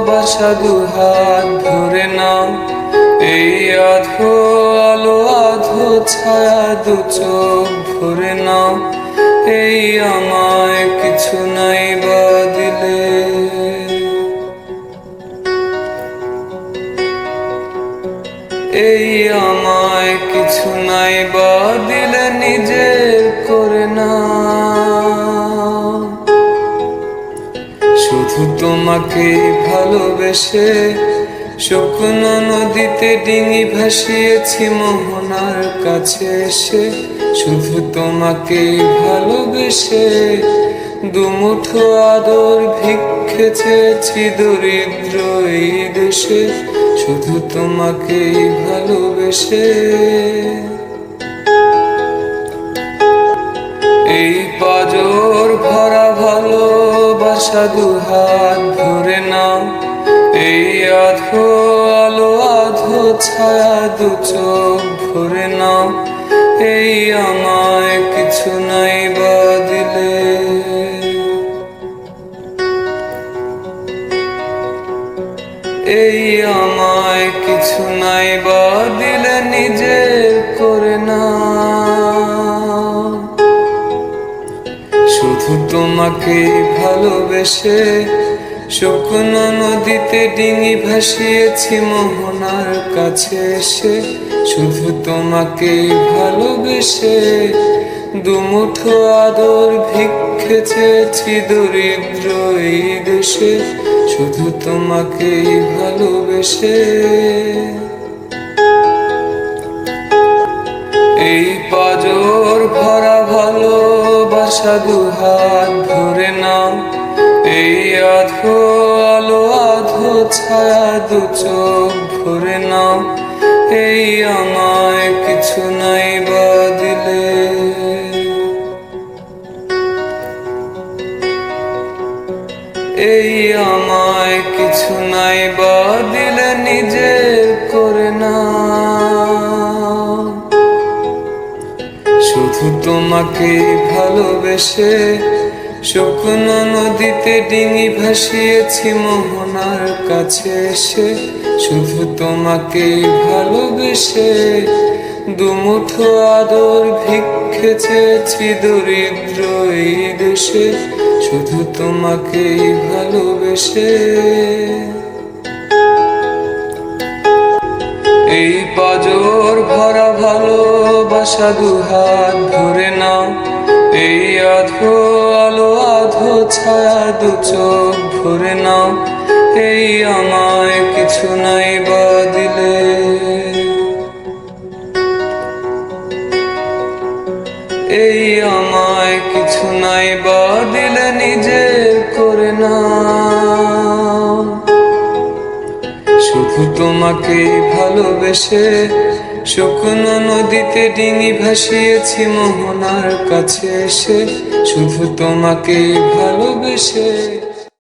ভালোবাসা দুহাত ধরে নাও, এই আধো আলো আধো ছায়া দু চোখ ভরে নাও, এই আমায় কিছু নাই বা দিলে। এই আমায় কিছু নাই বা দিলে নিজের করে না, শুধু তোমাকে ভালোবেসে শুকনো নদীতে ডিঙি ভাসিয়েছি মোহনার কাছে এসে, শুধু তোমাকে ভালোবেসে দুমুঠো আদর ভিক্ষে চেয়েছি দরিদ্র এই দেশে, শুধু তোমাকে ভালোবেসে। এই পাজর ভরা ভালোবাসা দুহাত ধরে নাও, এই আধো আলো আধো ছায়া দু চোখ ভরে নাও, এই আমায় কিছু নাই বা দিলে। এই আমায় কিছু নাই বা দিলে নিজের করে না, শুধু তোমাকে ভালোবেসে শুকনো নদীতে ডিঙি ভাসিয়েছি মোহনার কাছে এসে, শুধু তোমাকে ভালোবেসে দুমুঠো আদর ভিক্ষে চেয়েছি দরিদ্র এই দেশে, শুধু তোমাকে ভালোবেসে। এই পাজর ভরা ভালোবাসা দুহাত ধরে নাও, এই আধো আলো আধো ছায়া দু চোখ ভরে নাও, এই আমায় কিছু নাই বা দিলে। এই আমায় কিছু নাই বা দিলে নিজের করে না, শুধু তোমাকে ভালোবেসে শুকনো নদীতে ডিঙি ভাসিয়েছি মোহনার কাছে এসে, শুধু তোমাকে ভালোবেসে দুমুঠো আদর ভিক্ষে চেয়েছি দরিদ্র এই দেশে, শুধু তোমাকে ভালোবেসে। এই পাজর ভরা ভালোবাসা দুহাত ধরে নাও, এই আধো আলো আধো ছায়া দু চোখ ভরে নাও, এই আমায় কিছু নাই বা দিলে। এই আমায় কিছু নাই বা দিলে নিজের করে না, শুধু তোমাকে ভালোবেসে শুকনো নদীতে ডিঙি ভাসিয়েছি মোহনার কাছে এসে, শুধু তোমাকে ভালোবেসে।